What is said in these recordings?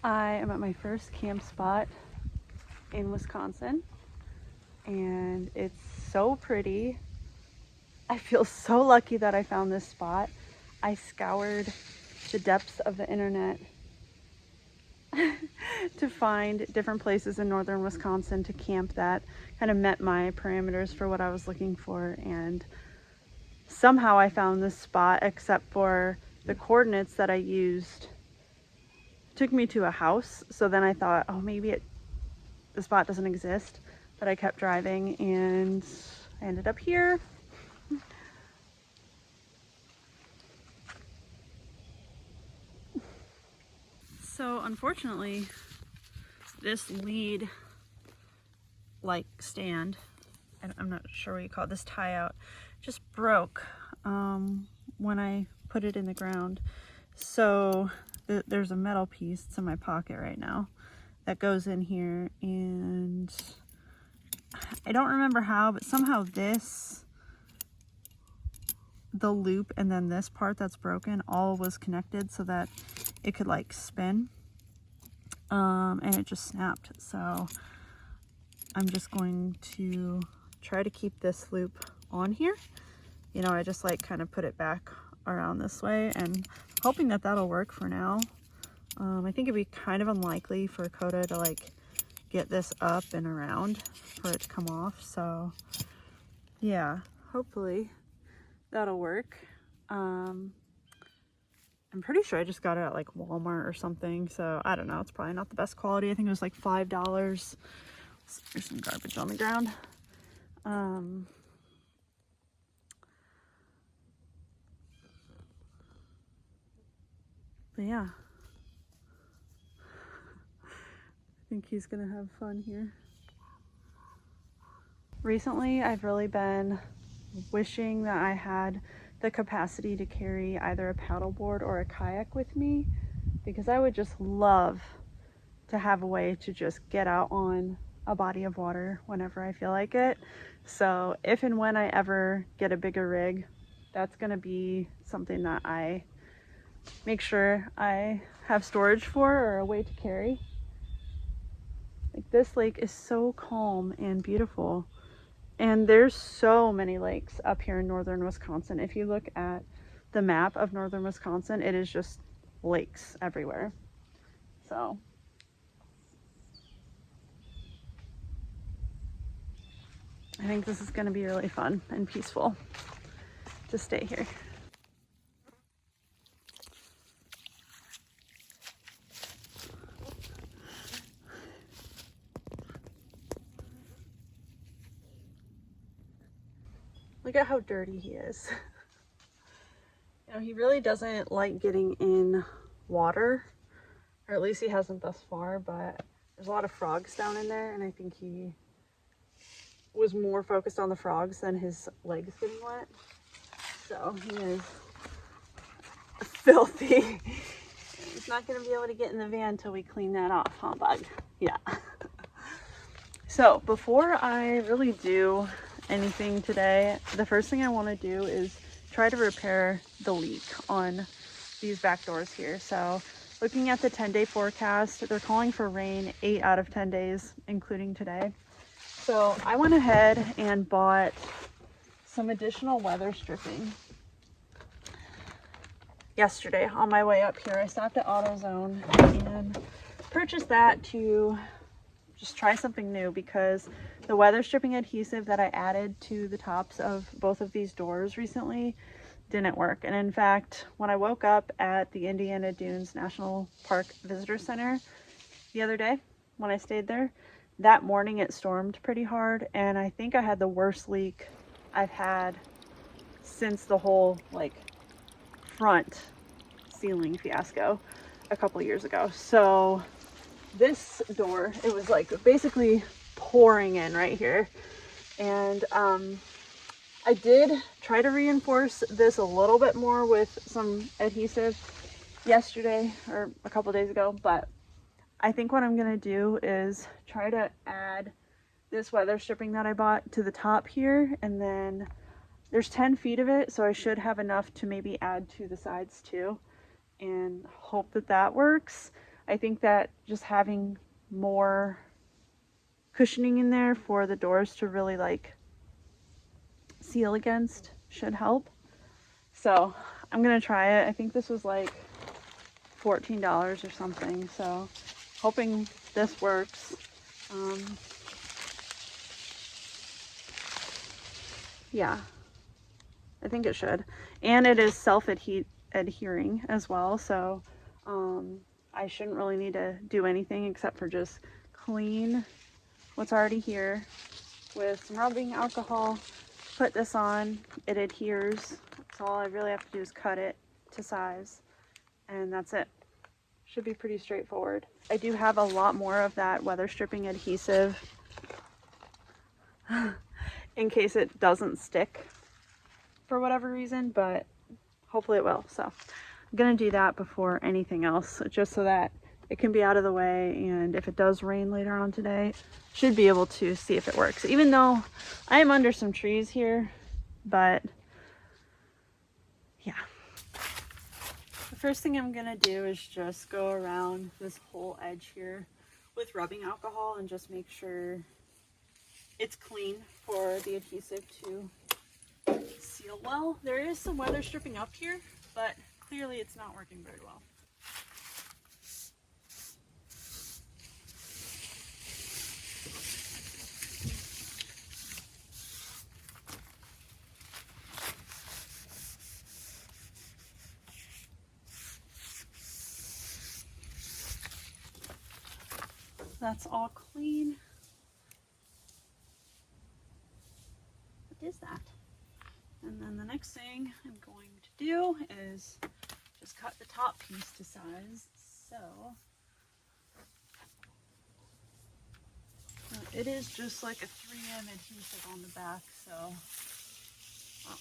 I am at my first camp spot in Wisconsin, and it's so pretty. I feel so lucky that I found this spot. I scoured the depths of the internet to find different places in northern Wisconsin to camp that kind of met my parameters for what I was looking for, and somehow I found this spot, except for the coordinates that I used took me to a house. So then I thought, oh, maybe the spot doesn't exist, but I kept driving and I ended up here. So unfortunately, this lead stand, I'm not sure what you call it, this tie out, just broke when I put it in the ground. So there's a metal piece, it's in my pocket right now, that goes in here, and I don't remember how, but somehow the loop and then this part that's broken all was connected so that it could like spin, and it just snapped. So I'm just going to try to keep this loop on here. You know, I just like kind of put it back around this way and hoping that that'll work for now. I think it'd be kind of unlikely for Coda to like get this up and around for it to come off. So yeah, hopefully that'll work. I'm pretty sure I just got it at like Walmart or something, so I don't know, it's probably not the best quality. I think it was like $5. There's some garbage on the ground. But yeah, I think he's gonna have fun here. Recently, I've really been wishing that I had the capacity to carry either a paddleboard or a kayak with me, because I would just love to have a way to just get out on a body of water whenever I feel like it. So if and when I ever get a bigger rig, that's gonna be something that I make sure I have storage for, or a way to carry. Like, this lake is so calm and beautiful. And there's so many lakes up here in northern Wisconsin. If you look at the map of northern Wisconsin, it is just lakes everywhere. So I think this is going to be really fun and peaceful to stay here. Look at how dirty he is. You know, he really doesn't like getting in water, or at least he hasn't thus far, but there's a lot of frogs down in there, and I think he was more focused on the frogs than his legs getting wet. So he is filthy. He's not going to be able to get in the van until we clean that off, huh, Bug? Yeah. So before I really do anything today, the first thing I want to do is try to repair the leak on these back doors here. So looking at the 10-day forecast, they're calling for rain 8 out of 10 days, including today. So I went ahead and bought some additional weather stripping yesterday on my way up here. I stopped at AutoZone and purchased that to just try something new, because the weather stripping adhesive that I added to the tops of both of these doors recently didn't work. And in fact, when I woke up at the Indiana Dunes National Park Visitor Center the other day, when I stayed there, that morning it stormed pretty hard, and I think I had the worst leak I've had since the whole like front ceiling fiasco a couple years ago. So this door, it was like basically pouring in right here, and I did try to reinforce this a little bit more with some adhesive yesterday or a couple days ago, but I think what I'm gonna do is try to add this weather stripping that I bought to the top here, and then there's 10 feet of it, so I should have enough to maybe add to the sides too, and hope that that works. I think that just having more cushioning in there for the doors to really like seal against should help. So I'm gonna try it. I think this was like $14 or something, so hoping this works. Yeah, I think it should. And it is self-adhering as well, so I shouldn't really need to do anything except for just clean what's already here with some rubbing alcohol. Put this on, it adheres, so all I really have to do is cut it to size, and that's it. Should be pretty straightforward. I do have a lot more of that weather stripping adhesive in case it doesn't stick for whatever reason, but hopefully it will. So I'm gonna do that before anything else, just so that it can be out of the way, and if it does rain later on today, should be able to see if it works, even though I am under some trees here. But yeah, the first thing I'm gonna do is just go around this whole edge here with rubbing alcohol and just make sure it's clean for the adhesive to seal well. There is some weather stripping up here, but clearly it's not working very well. That's all clean. What is that? And then the next thing I'm going to do is just cut the top piece to size. So it is just like a 3M adhesive on the back. So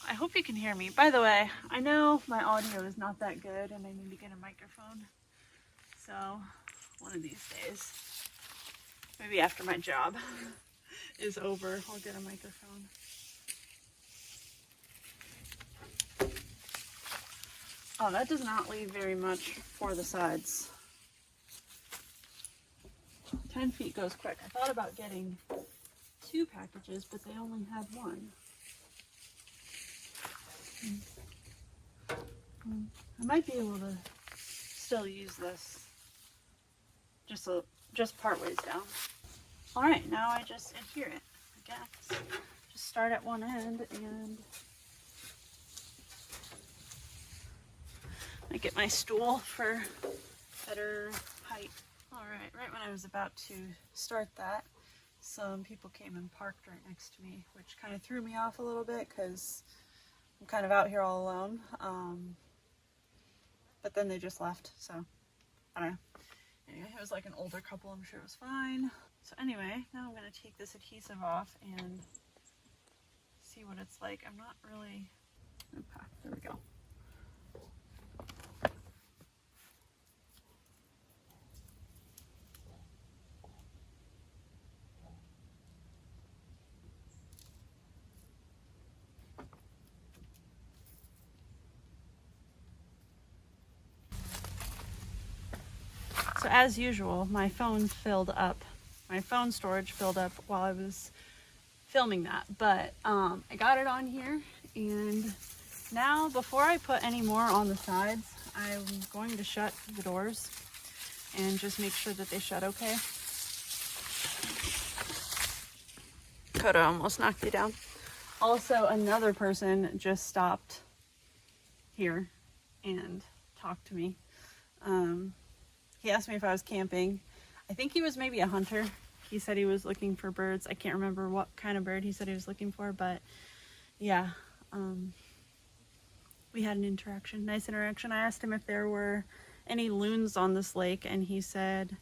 I hope you can hear me. By the way, I know my audio is not that good and I need to get a microphone. So one of these days, maybe after my job is over, I'll get a microphone. Oh, that does not leave very much for the sides. 10 feet goes quick. I thought about getting 2 packages, but they only had 1. I might be able to still use this just part ways down. All right, now I just adhere it, I guess. Just start at one end and I get my stool for better height. All right when I was about to start that, some people came and parked right next to me, which kind of threw me off a little bit because I'm kind of out here all alone. But then they just left, so I don't know. Anyway, it was like an older couple, I'm sure it was fine. So anyway, now I'm gonna take this adhesive off and see what it's like. I'm not really, okay, there we go. So as usual, my phone storage filled up while I was filming that, but I got it on here, and now before I put any more on the sides, I'm going to shut the doors and just make sure that they shut okay. Could have almost knocked you down. Also, another person just stopped here and talked to me. He asked me if I was camping. I think he was maybe a hunter. He said he was looking for birds. I can't remember what kind of bird he said he was looking for, but yeah, we had an interaction, nice interaction. I asked him if there were any loons on this lake, and he said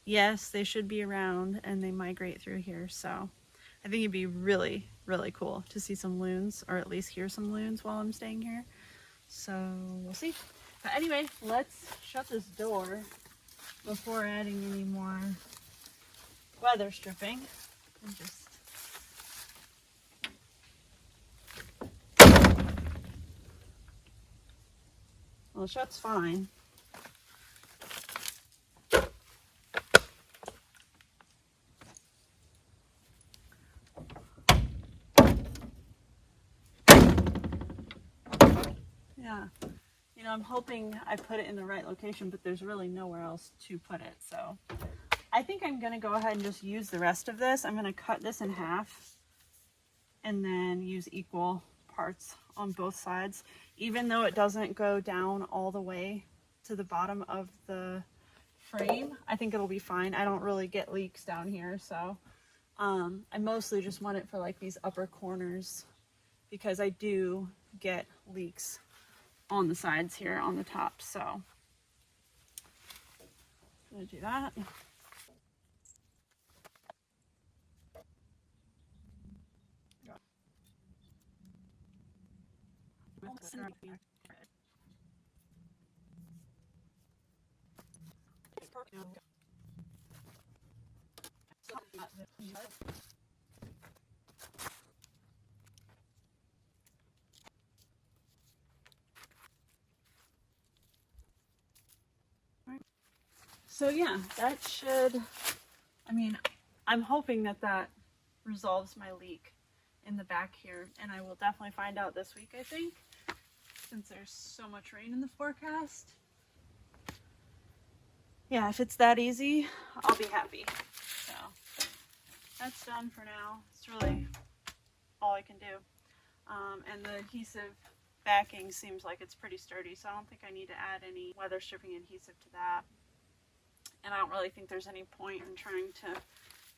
yes, they should be around and they migrate through here. So I think it'd be really, really cool to see some loons, or at least hear some loons while I'm staying here. So we'll see. But anyway, let's shut this door before adding any more weather stripping. And just well, it shuts fine. I'm hoping I put it in the right location, but there's really nowhere else to put it. So I think I'm going to go ahead and just use the rest of this. I'm going to cut this in half and then use equal parts on both sides. Even though it doesn't go down all the way to the bottom of the frame, I think it'll be fine. I don't really get leaks down here, so I mostly just want it for like these upper corners because I do get leaks on the sides here on the top. So I'm gonna do that. So yeah, that should, I mean, I'm hoping that that resolves my leak in the back here, and I will definitely find out this week, I think, since there's so much rain in the forecast. Yeah, if it's that easy, I'll be happy. So that's done for now. It's really all I can do. And the adhesive backing seems like it's pretty sturdy, so I don't think I need to add any weather stripping adhesive to that. And I don't really think there's any point in trying to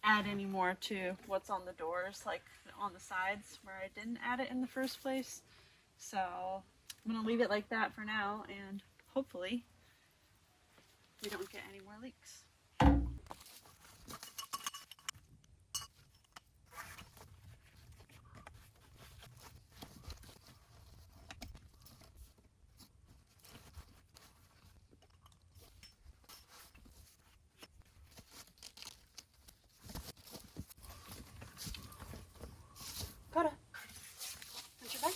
add any more to what's on the doors, like on the sides where I didn't add it in the first place. So I'm gonna leave it like that for now, and hopefully we don't get any more leaks. Coda, where's your bag?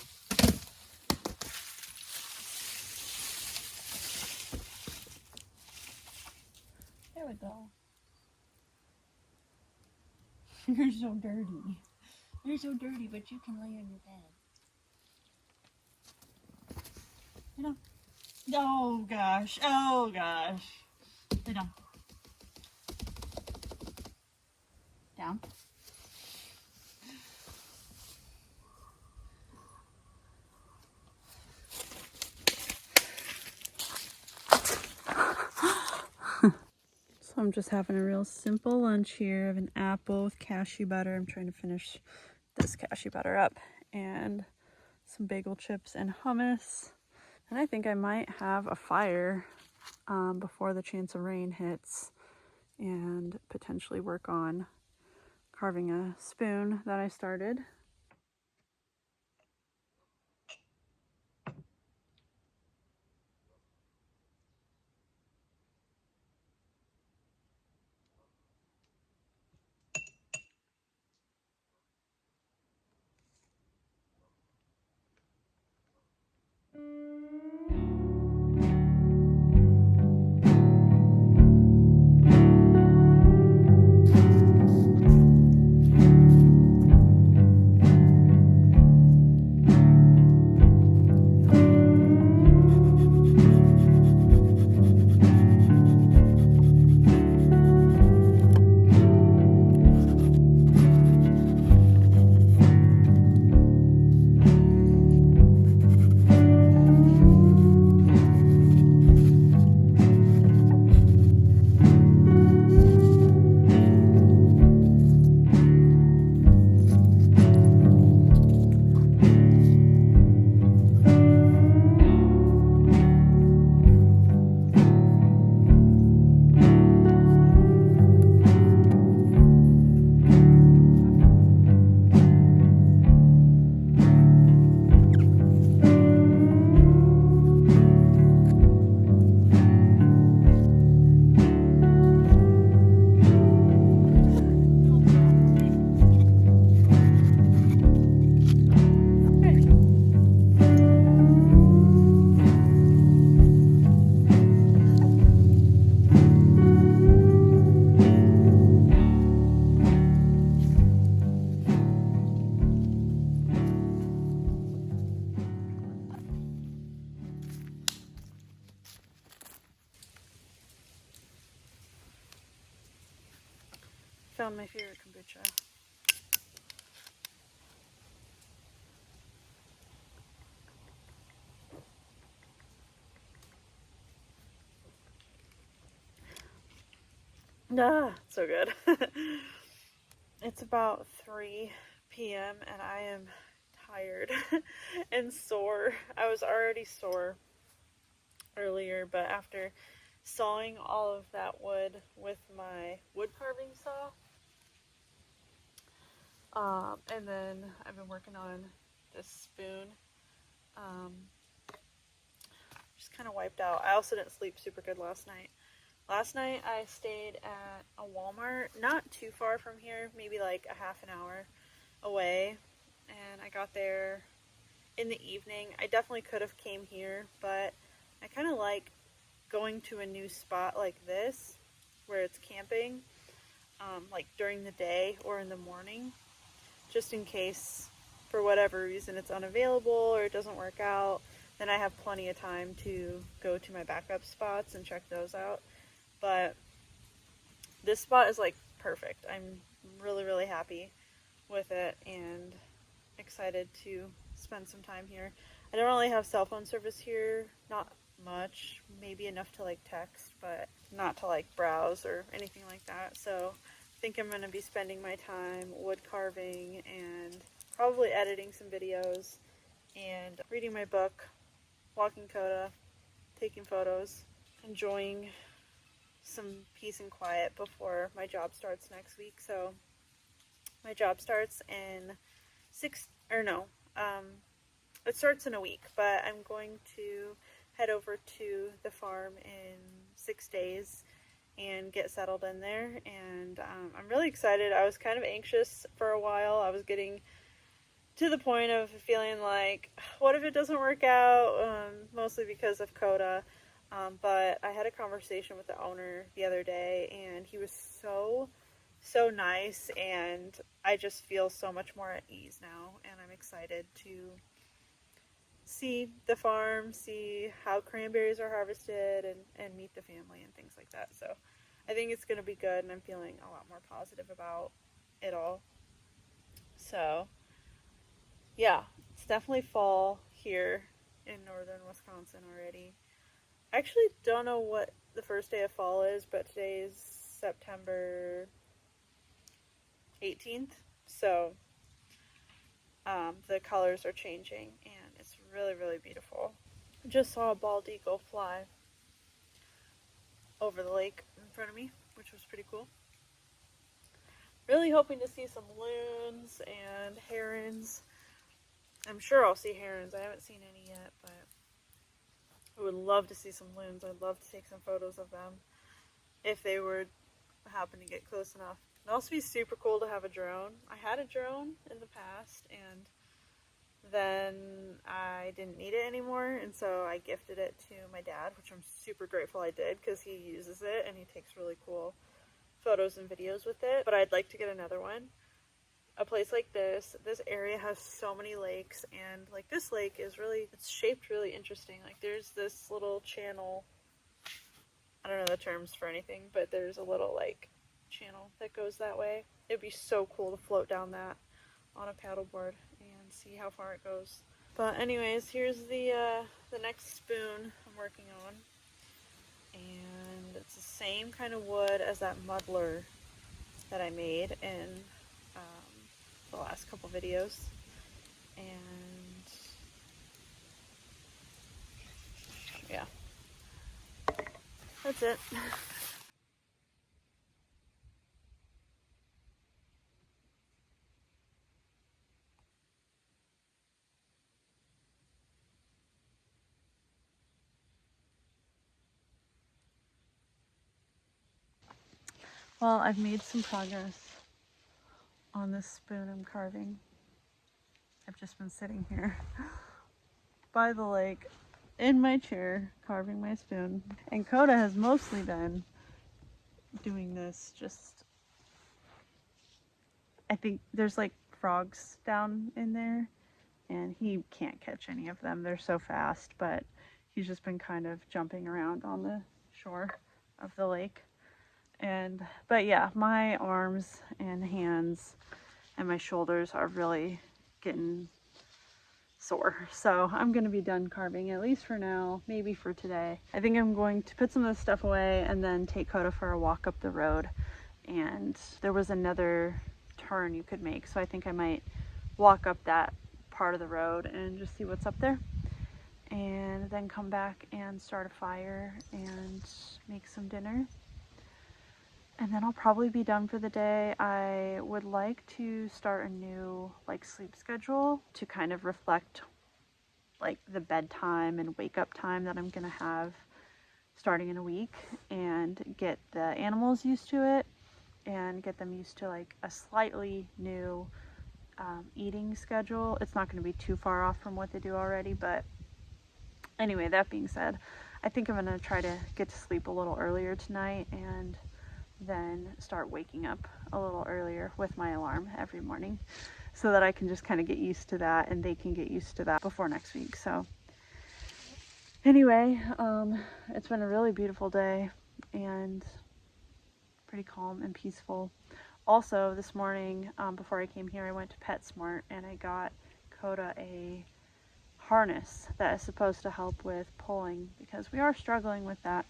There we go. You're so dirty. You're so dirty, but you can lay on your bed. You know? Oh gosh. Oh gosh. Lay down. Down. So I'm just having a real simple lunch here of an apple with cashew butter. I'm trying to finish this cashew butter up, and some bagel chips and hummus. And I think I might have a fire before the chance of rain hits, and potentially work on carving a spoon that I started. found my favorite kombucha. Ah, so good. It's about 3 p.m. and I am tired and sore. I was already sore earlier, but after sawing all of that wood with my wood carving saw, and then I've been working on this spoon, just kind of wiped out. I also didn't sleep super good last night. Last night I stayed at a Walmart, not too far from here, maybe like a half an hour away, and I got there in the evening. I definitely could have came here, but I kind of like going to a new spot like this where it's camping, like during the day or in the morning, just in case for whatever reason it's unavailable or it doesn't work out. Then I have plenty of time to go to my backup spots and check those out. But this spot is like perfect. I'm really, really happy with it and excited to spend some time here. I don't really have cell phone service here, not much, maybe enough to like text, but not to like browse or anything like that. So I think I'm going to be spending my time wood carving and probably editing some videos and reading my book, walking Coda, taking photos, enjoying some peace and quiet before my job starts next week. So my job starts in it starts in a week, but I'm going to head over to the farm in 6 days and get settled in there, and I'm really excited. I was kind of anxious for a while. I was getting to the point of feeling like, what if it doesn't work out, mostly because of Coda, but I had a conversation with the owner the other day, and he was so nice, and I just feel so much more at ease now, and I'm excited to see the farm, see how cranberries are harvested, and meet the family and things like that. So I think it's going to be good, and I'm feeling a lot more positive about it all. So yeah, it's definitely fall here in northern Wisconsin already. I actually don't know what the first day of fall is, but today is September 18th, so the colors are changing, and it's really, really beautiful. I just saw a bald eagle fly over the lake in front of me, which was pretty cool. Really hoping to see some loons and herons. I'm sure I'll see herons. I haven't seen any yet, but I would love to see some loons. I'd love to take some photos of them if they would happen to get close enough. It'd also be super cool to have a drone. I had a drone in the past, and then I didn't need it anymore, and so I gifted it to my dad, which I'm super grateful I did, because he uses it and he takes really cool photos and videos with it. But I'd like to get another one. A place like this area has so many lakes, and like this lake is really, it's shaped really interesting. Like there's this little channel, I don't know the terms for anything, but there's a little like channel that goes that way. It'd be so cool to float down that on a paddleboard and see how far it goes. But anyways, here's the next spoon I'm working on, and it's the same kind of wood as that muddler that I made in the last couple videos, and yeah, that's it. Well, I've made some progress on this spoon I'm carving. I've just been sitting here by the lake in my chair carving my spoon, and Coda has mostly been doing this. Just, I think there's like frogs down in there, and he can't catch any of them. They're so fast, but he's just been kind of jumping around on the shore of the lake. But yeah, my arms and hands and my shoulders are really getting sore. So I'm going to be done carving, at least for now, maybe for today. I think I'm going to put some of this stuff away and then take Coda for a walk up the road. And there was another turn you could make, so I think I might walk up that part of the road and just see what's up there, and then come back and start a fire and make some dinner. And then I'll probably be done for the day. I would like to start a new sleep schedule to kind of reflect the bedtime and wake up time that I'm gonna have starting in a week, and get the animals used to it and get them used to a slightly new eating schedule. It's not going to be too far off from what they do already, but anyway, that being said, I think I'm going to try to get to sleep a little earlier tonight and then start waking up a little earlier with my alarm every morning, so that I can just kind of get used to that and they can get used to that before next week. So anyway, it's been a really beautiful day and pretty calm and peaceful. Also, this morning, before I came here, I went to PetSmart and I got Coda a harness that is supposed to help with pulling, because we are struggling with that,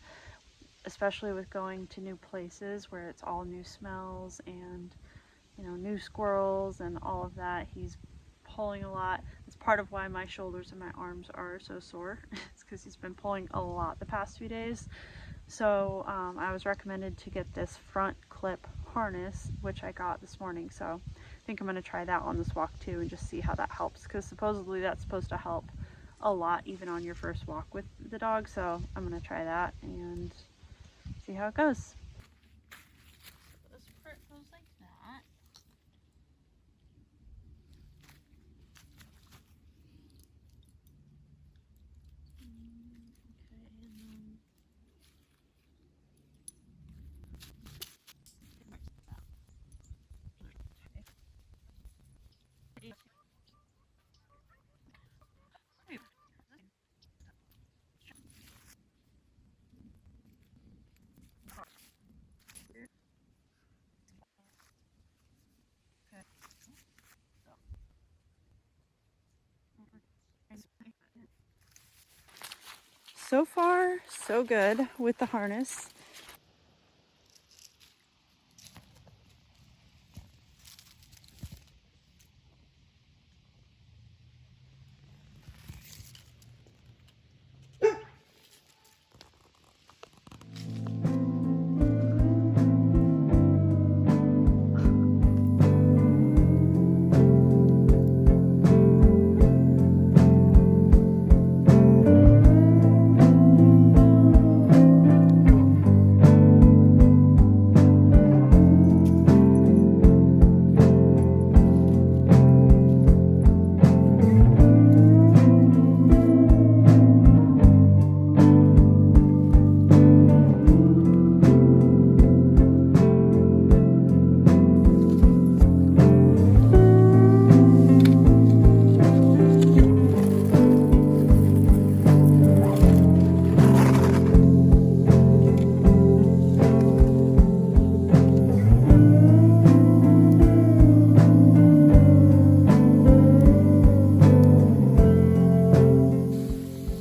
especially with going to new places where it's all new smells and, new squirrels and all of that. He's pulling a lot. It's part of why my shoulders and my arms are so sore. It's because he's been pulling a lot the past few days. So I was recommended to get this front clip harness, which I got this morning. So I think I'm going to try that on this walk too and just see how that helps, because supposedly that's supposed to help a lot even on your first walk with the dog. So I'm going to try that and see how it goes. This part goes like that. So far, so good with the harness.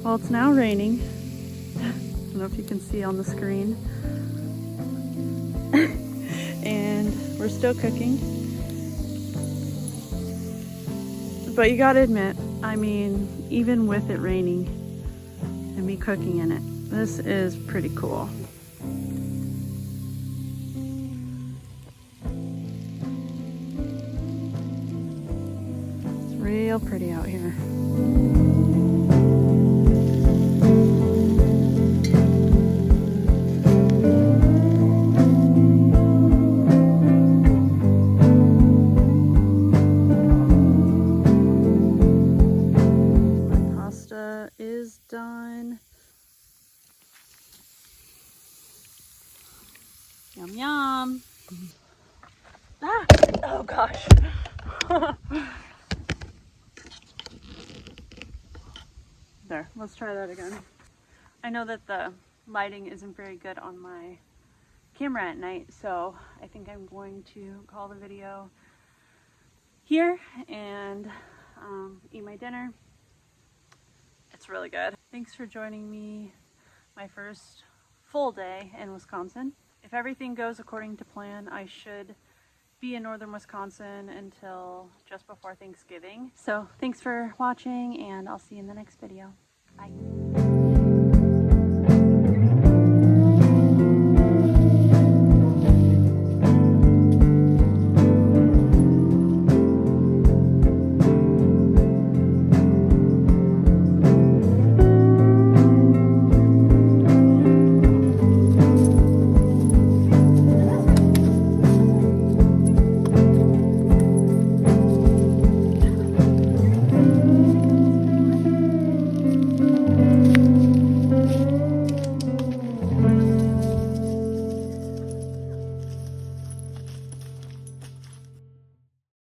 Well, it's now raining. I don't know if you can see on the screen. And we're still cooking. But you gotta admit, I mean, even with it raining and me cooking in it, this is pretty cool. It's real pretty out here. Is done. Yum yum. Ah! Oh gosh. There, let's try that again. I know that the lighting isn't very good on my camera at night, so I think I'm going to call the video here and eat my dinner. It's really good. Thanks for joining me my first full day in Wisconsin. If everything goes according to plan, I should be in northern Wisconsin until just before Thanksgiving. So thanks for watching, and I'll see you in the next video. Bye.